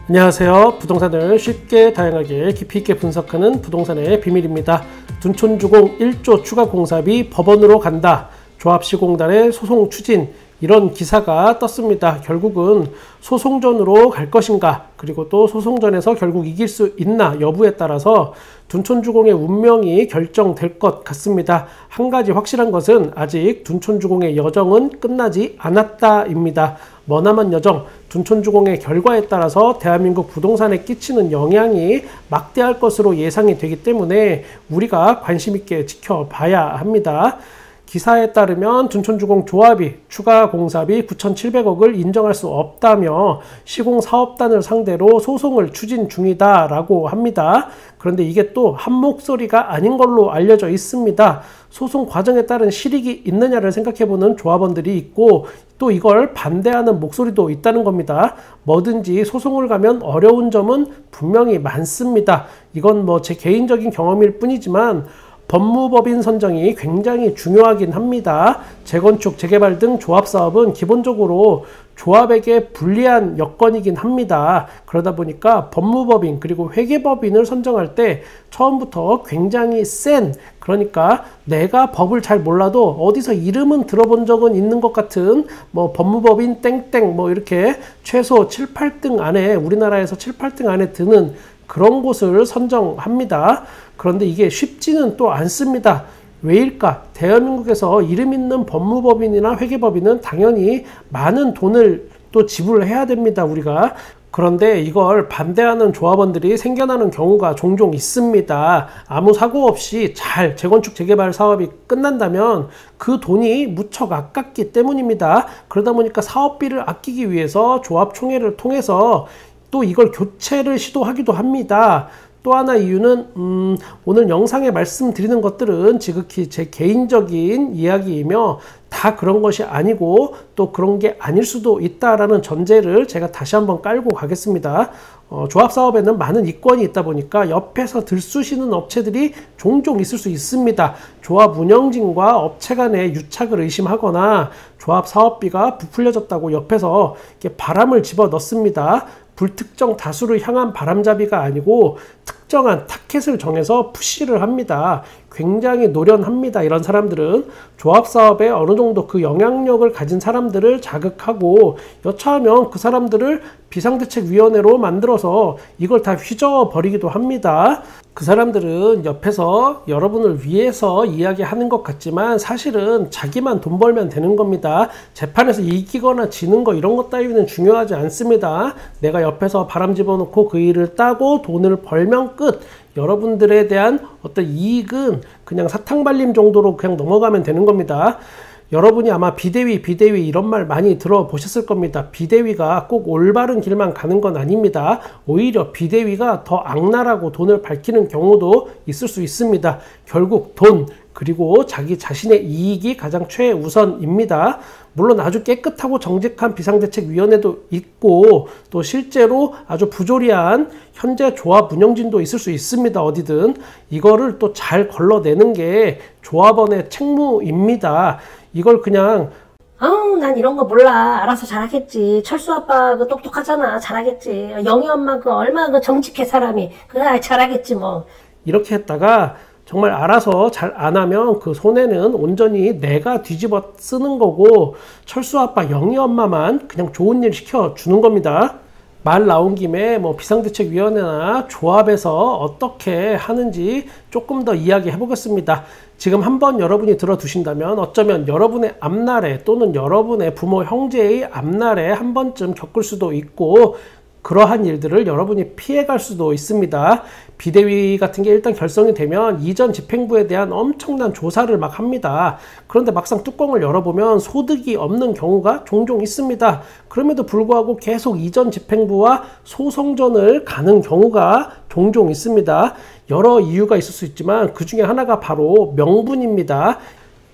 안녕하세요. 부동산을 쉽게 다양하게 깊이 있게 분석하는 부동산의 비밀입니다. 둔촌주공 1조 추가 공사비 법원으로 간다. 조합시공단의 소송 추진, 이런 기사가 떴습니다. 결국은 소송전으로 갈 것인가, 그리고 또 소송전에서 결국 이길 수 있나 여부에 따라서 둔촌주공의 운명이 결정될 것 같습니다. 한 가지 확실한 것은 아직 둔촌주공의 여정은 끝나지 않았다입니다. 머나먼 여정, 둔촌주공의 결과에 따라서 대한민국 부동산에 끼치는 영향이 막대할 것으로 예상이 되기 때문에 우리가 관심 있게 지켜봐야 합니다. 기사에 따르면 둔촌주공 조합이 추가 공사비 9,700억을 인정할 수 없다며 시공사업단을 상대로 소송을 추진 중이다라고 합니다. 그런데 이게 또 한 목소리가 아닌 걸로 알려져 있습니다. 소송 과정에 따른 실익이 있느냐를 생각해보는 조합원들이 있고, 또 이걸 반대하는 목소리도 있다는 겁니다. 뭐든지 소송을 가면 어려운 점은 분명히 많습니다. 이건 뭐 제 개인적인 경험일 뿐이지만 법무법인 선정이 굉장히 중요하긴 합니다. 재건축, 재개발 등 조합사업은 기본적으로 조합에게 불리한 여건이긴 합니다. 그러다 보니까 법무법인 그리고 회계법인을 선정할 때 처음부터 굉장히 센, 그러니까 내가 법을 잘 몰라도 어디서 이름은 들어본 적은 있는 것 같은 뭐 법무법인 땡땡 뭐 이렇게 최소 7, 8등 안에, 우리나라에서 7, 8등 안에 드는 그런 곳을 선정합니다. 그런데 이게 쉽지는 또 않습니다. 왜일까? 대한민국에서 이름 있는 법무법인이나 회계법인은 당연히 많은 돈을 또 지불해야 됩니다, 우리가. 그런데 이걸 반대하는 조합원들이 생겨나는 경우가 종종 있습니다. 아무 사고 없이 잘 재건축 재개발 사업이 끝난다면 그 돈이 무척 아깝기 때문입니다. 그러다 보니까 사업비를 아끼기 위해서 조합총회를 통해서 또 이걸 교체를 시도하기도 합니다. 또 하나 이유는 오늘 영상에 말씀드리는 것들은 지극히 제 개인적인 이야기이며 다 그런 것이 아니고 또 그런 게 아닐 수도 있다라는 전제를 제가 다시 한번 깔고 가겠습니다. 조합사업에는 많은 이권이 있다 보니까 옆에서 들쑤시는 업체들이 종종 있을 수 있습니다. 조합 운영진과 업체 간의 유착을 의심하거나 조합 사업비가 부풀려졌다고 옆에서 이렇게 바람을 집어 넣습니다. 불특정 다수를 향한 바람잡이가 아니고 특정한 타켓을 정해서 푸시를 합니다. 굉장히 노련합니다. 이런 사람들은 조합사업에 어느 정도 그 영향력을 가진 사람들을 자극하고 여차하면 그 사람들을 비상대책위원회로 만들어서 이걸 다 휘저어버리기도 합니다. 그 사람들은 옆에서 여러분을 위해서 이야기하는 것 같지만 사실은 자기만 돈 벌면 되는 겁니다. 재판에서 이기거나 지는 거 이런 것 따위는 중요하지 않습니다. 내가 옆에서 바람 집어넣고 그 일을 따고 돈을 벌면 끝. 여러분들에 대한 어떤 이익은 그냥 사탕발림 정도로 그냥 넘어가면 되는 겁니다. 여러분이 아마 비대위 이런 말 많이 들어보셨을 겁니다. 비대위가 꼭 올바른 길만 가는 건 아닙니다. 오히려 비대위가 더 악랄하고 돈을 밝히는 경우도 있을 수 있습니다. 결국 돈, 그리고 자기 자신의 이익이 가장 최우선입니다. 물론 아주 깨끗하고 정직한 비상대책위원회도 있고 또 실제로 아주 부조리한 현재 조합 운영진도 있을 수 있습니다. 어디든. 이거를 또 잘 걸러내는 게 조합원의 책무입니다. 이걸 그냥 난 이런 거 몰라. 알아서 잘하겠지. 철수 아빠 그 똑똑하잖아. 잘하겠지. 영희 엄마 그 얼마 그 정직해 사람이. 그래 잘하겠지 뭐. 이렇게 했다가 정말 알아서 잘 안 하면 그 손해는 온전히 내가 뒤집어 쓰는 거고 철수 아빠 영희 엄마만 그냥 좋은 일 시켜주는 겁니다. 말 나온 김에 뭐 비상대책위원회나 조합에서 어떻게 하는지 조금 더 이야기해 보겠습니다. 지금 한번 여러분이 들어두신다면 어쩌면 여러분의 앞날에 또는 여러분의 부모 형제의 앞날에 한 번쯤 겪을 수도 있고 그러한 일들을 여러분이 피해갈 수도 있습니다. 비대위 같은 게 일단 결성이 되면 이전 집행부에 대한 엄청난 조사를 막 합니다. 그런데 막상 뚜껑을 열어보면 소득이 없는 경우가 종종 있습니다. 그럼에도 불구하고 계속 이전 집행부와 소송전을 가는 경우가 종종 있습니다. 여러 이유가 있을 수 있지만 그 중에 하나가 바로 명분입니다.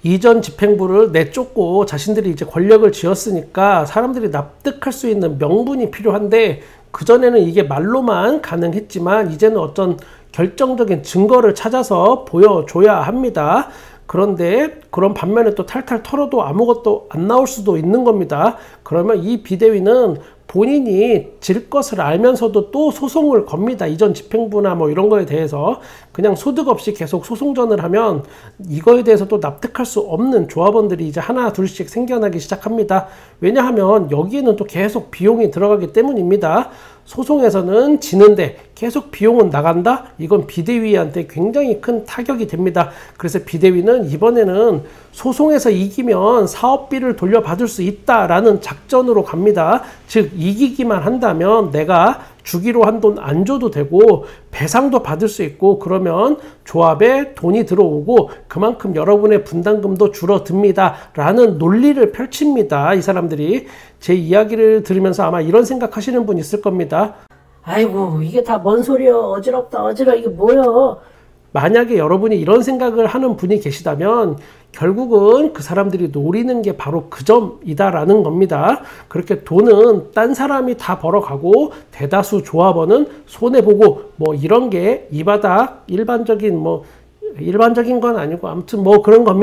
이전 집행부를 내쫓고 자신들이 이제 권력을 쥐었으니까 사람들이 납득할 수 있는 명분이 필요한데 그전에는 이게 말로만 가능했지만 이제는 어떤 결정적인 증거를 찾아서 보여줘야 합니다. 그런데 그런 반면에 또 탈탈 털어도 아무것도 안 나올 수도 있는 겁니다. 그러면 이 비대위는 본인이 질 것을 알면서도 또 소송을 겁니다. 이전 집행부나 뭐 이런 거에 대해서 그냥 소득 없이 계속 소송전을 하면 이거에 대해서 또 납득할 수 없는 조합원들이 이제 하나 둘씩 생겨나기 시작합니다. 왜냐하면 여기에는 또 계속 비용이 들어가기 때문입니다. 소송에서는 지는데 계속 비용은 나간다? 이건 비대위한테 굉장히 큰 타격이 됩니다. 그래서 비대위는 이번에는 소송에서 이기면 사업비를 돌려받을 수 있다라는 작전으로 갑니다. 즉 이기기만 한다면 내가 주기로 한 돈 안 줘도 되고 배상도 받을 수 있고 그러면 조합에 돈이 들어오고 그만큼 여러분의 분담금도 줄어듭니다 라는 논리를 펼칩니다. 이 사람들이 제 이야기를 들으면서 아마 이런 생각하시는 분 있을 겁니다. 아이고 이게 다 뭔 소리여. 어지럽다 어지러워. 이게 뭐여. 만약에 여러분이 이런 생각을 하는 분이 계시다면 결국은 그 사람들이 노리는 게 바로 그 점이다라는 겁니다. 그렇게 돈은 딴 사람이 다 벌어가고 대다수 조합원은 손해보고 뭐 이런 게 이 바닥 일반적인 건 아니고 아무튼 뭐 그런 겁니다.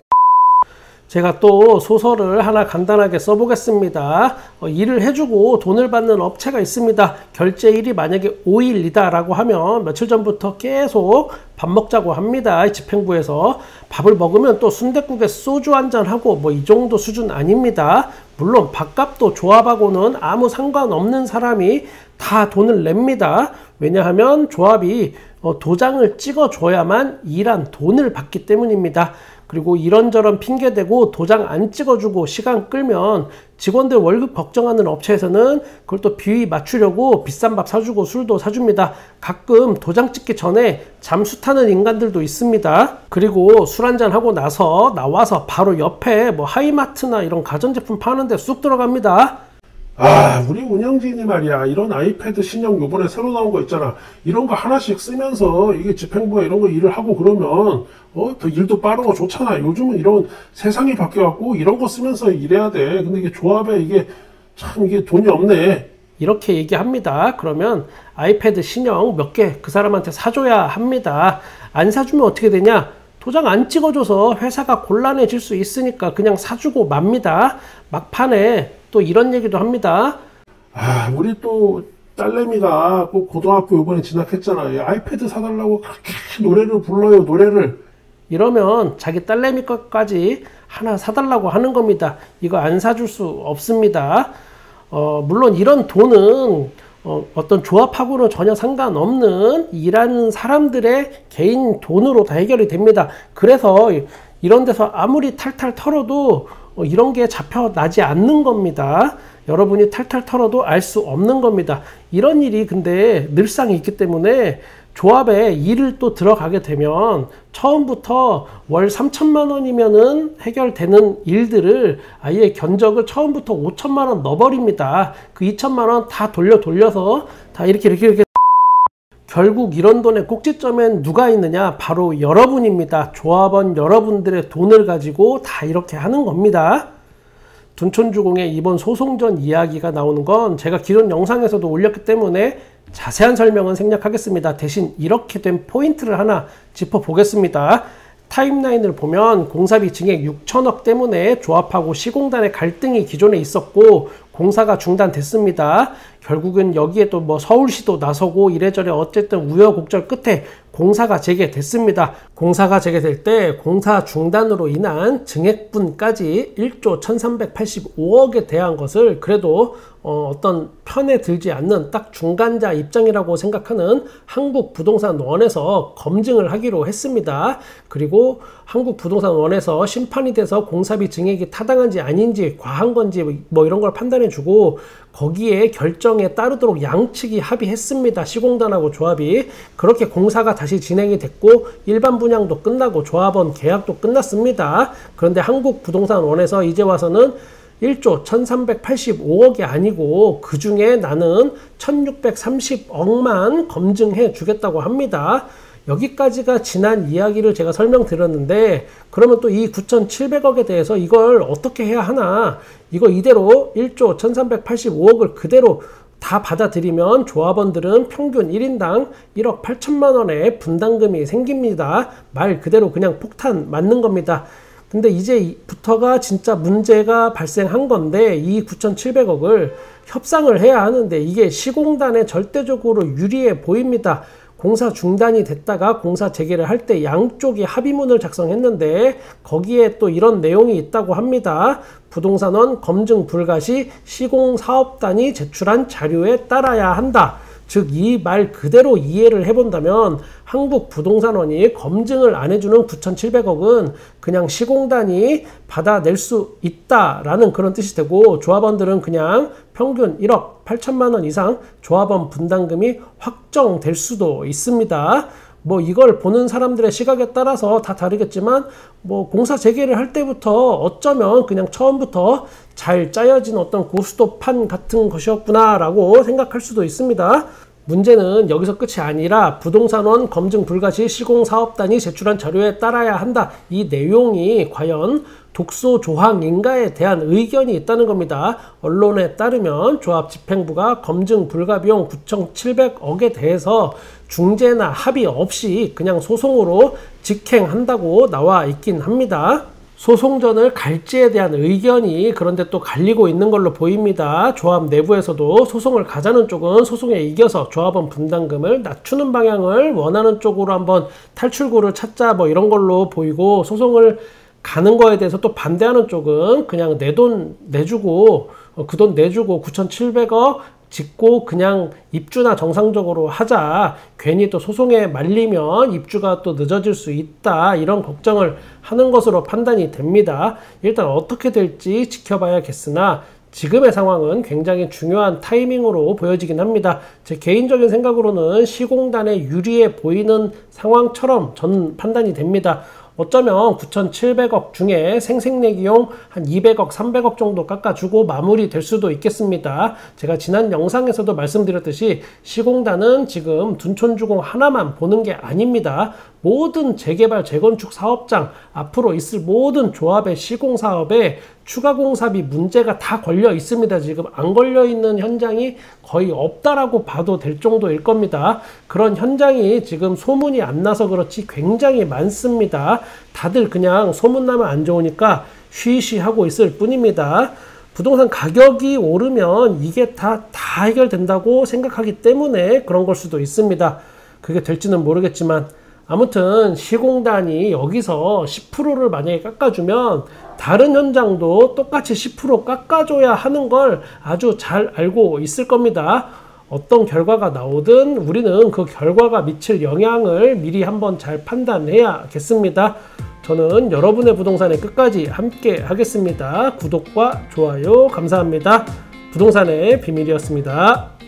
제가 또 소설을 하나 간단하게 써보겠습니다. 일을 해주고 돈을 받는 업체가 있습니다. 결제일이 만약에 5일이다 라고 하면 며칠 전부터 계속 밥 먹자고 합니다. 집행부에서. 밥을 먹으면 또 순댓국에 소주 한잔하고 뭐 이 정도 수준 아닙니다. 물론 밥값도 조합하고는 아무 상관없는 사람이 다 돈을 냅니다. 왜냐하면 조합이 도장을 찍어줘야만 일한 돈을 받기 때문입니다. 그리고 이런저런 핑계대고 도장 안 찍어주고 시간 끌면 직원들 월급 걱정하는 업체에서는 그걸 또 비위 맞추려고 비싼 밥 사주고 술도 사줍니다. 가끔 도장 찍기 전에 잠수 타는 인간들도 있습니다. 그리고 술 한잔 하고 나와서 바로 옆에 뭐 하이마트나 이런 가전제품 파는 데 쑥 들어갑니다. 우리 운영진이 말이야, 이런 아이패드 신형 요번에 새로 나온 거 있잖아. 이런 거 하나씩 쓰면서 이게 집행부가 이런 거 일을 하고 그러면 더 일도 빠르고 좋잖아. 요즘은 이런 세상이 바뀌어갖고 이런 거 쓰면서 일해야 돼. 근데 이게 조합에 이게 참 이게 돈이 없네. 이렇게 얘기합니다. 그러면 아이패드 신형 몇 개 그 사람한테 사줘야 합니다. 안 사주면 어떻게 되냐? 도장 안 찍어줘서 회사가 곤란해질 수 있으니까 그냥 사주고 맙니다. 막판에 또 이런 얘기도 합니다. 우리 또 딸내미가 꼭 고등학교 이번에 진학했잖아. 아이패드 사달라고 그렇게 노래를 불러요, 노래를. 이러면 자기 딸내미 것까지 하나 사달라고 하는 겁니다. 이거 안 사줄 수 없습니다. 물론 이런 돈은 어떤 조합하고는 전혀 상관없는 일하는 사람들의 개인 돈으로 다 해결이 됩니다. 그래서 이런 데서 아무리 탈탈 털어도 이런 게 잡혀나지 않는 겁니다. 여러분이 탈탈 털어도 알 수 없는 겁니다. 이런 일이 근데 늘상 있기 때문에 조합에 일을 또 들어가게 되면 처음부터 월 3천만 원이면은 해결되는 일들을 아예 견적을 처음부터 5천만 원 넣어버립니다. 그 2천만 원 다 돌려서 다 이렇게 결국 이런 돈의 꼭지점엔 누가 있느냐? 바로 여러분입니다. 조합원 여러분들의 돈을 가지고 다 이렇게 하는 겁니다. 둔촌주공의 이번 소송전 이야기가 나오는 건 제가 기존 영상에서도 올렸기 때문에 자세한 설명은 생략하겠습니다. 대신 이렇게 된 포인트를 하나 짚어보겠습니다. 타임라인을 보면 공사비 증액 6천억 때문에 조합하고 시공단의 갈등이 기존에 있었고 공사가 중단됐습니다. 결국은 여기에 또 뭐 서울시도 나서고 이래저래 어쨌든 우여곡절 끝에 공사가 재개됐습니다. 공사가 재개될 때 공사 중단으로 인한 증액분까지 1조 1385억에 대한 것을 그래도 어떤 편에 들지 않는 딱 중간자 입장이라고 생각하는 한국부동산원에서 검증을 하기로 했습니다. 그리고 한국부동산원에서 심판이 돼서 공사비 증액이 타당한지 아닌지 과한 건지 뭐 이런 걸 판단해 주고 거기에 결정에 따르도록 양측이 합의했습니다. 시공단하고 조합이. 그렇게 공사가 다시 진행이 됐고 일반 분양도 끝나고 조합원 계약도 끝났습니다. 그런데 한국부동산원에서 이제 와서는 1조 1385억이 아니고 그 중에 나는 1630억만 검증해 주겠다고 합니다. 여기까지가 지난 이야기를 제가 설명드렸는데 그러면 또 이 9,700억에 대해서 이걸 어떻게 해야 하나? 이거 이대로 1조 1385억을 그대로 다 받아들이면 조합원들은 평균 1인당 1억 8천만 원의 분담금이 생깁니다. 말 그대로 그냥 폭탄 맞는 겁니다. 근데 이제부터가 진짜 문제가 발생한 건데 이 9,700억을 협상을 해야 하는데 이게 시공단에 절대적으로 유리해 보입니다. 공사 중단이 됐다가 공사 재개를 할 때 양쪽이 합의문을 작성했는데 거기에 또 이런 내용이 있다고 합니다. 부동산원 검증 불가 시 시공사업단이 제출한 자료에 따라야 한다. 즉 이 말 그대로 이해를 해본다면 한국부동산원이 검증을 안 해주는 9,700억은 그냥 시공단이 받아낼 수 있다라는 그런 뜻이 되고 조합원들은 그냥 평균 1억 8천만 원 이상 조합원 분담금이 확정될 수도 있습니다. 뭐 이걸 보는 사람들의 시각에 따라서 다 다르겠지만 뭐 공사 재개를 할 때부터 어쩌면 그냥 처음부터 잘 짜여진 어떤 고스톱판 같은 것이었구나 라고 생각할 수도 있습니다. 문제는 여기서 끝이 아니라 부동산원 검증 불가 시 시공사업단이 제출한 자료에 따라야 한다. 이 내용이 과연 독소 조항인가에 대한 의견이 있다는 겁니다. 언론에 따르면 조합 집행부가 검증 불가 비용 9,700억에 대해서 중재나 합의 없이 그냥 소송으로 직행한다고 나와 있긴 합니다. 소송전을 갈지에 대한 의견이 그런데 또 갈리고 있는 걸로 보입니다. 조합 내부에서도 소송을 가자는 쪽은 소송에 이겨서 조합원 분담금을 낮추는 방향을 원하는 쪽으로 한번 탈출구를 찾자 뭐 이런 걸로 보이고, 소송을 가는 거에 대해서 또 반대하는 쪽은 그냥 내 돈 내주고 그 돈 내주고 9,700억 짓고 그냥 입주나 정상적으로 하자, 괜히 또 소송에 말리면 입주가 또 늦어질 수 있다, 이런 걱정을 하는 것으로 판단이 됩니다. 일단 어떻게 될지 지켜봐야겠으나 지금의 상황은 굉장히 중요한 타이밍으로 보여지긴 합니다. 제 개인적인 생각으로는 시공단에 유리해 보이는 상황처럼 저는 판단이 됩니다. 어쩌면 9,700억 중에 생색내기용 한 200억, 300억 정도 깎아주고 마무리될 수도 있겠습니다. 제가 지난 영상에서도 말씀드렸듯이 시공단은 지금 둔촌주공 하나만 보는 게 아닙니다. 모든 재개발, 재건축 사업장, 앞으로 있을 모든 조합의 시공사업에 추가 공사비 문제가 다 걸려 있습니다. 지금 안 걸려 있는 현장이 거의 없다라고 봐도 될 정도일 겁니다. 그런 현장이 지금 소문이 안 나서 그렇지 굉장히 많습니다. 다들 그냥 소문나면 안 좋으니까 쉬쉬하고 있을 뿐입니다. 부동산 가격이 오르면 이게 다 해결된다고 생각하기 때문에 그런 걸 수도 있습니다. 그게 될지는 모르겠지만 아무튼 시공단이 여기서 10%를 만약에 깎아주면 다른 현장도 똑같이 10% 깎아줘야 하는 걸 아주 잘 알고 있을 겁니다. 어떤 결과가 나오든 우리는 그 결과가 미칠 영향을 미리 한번 잘 판단해야겠습니다. 저는 여러분의 부동산에 끝까지 함께 하겠습니다. 구독과 좋아요 감사합니다. 부동산의 비밀이었습니다.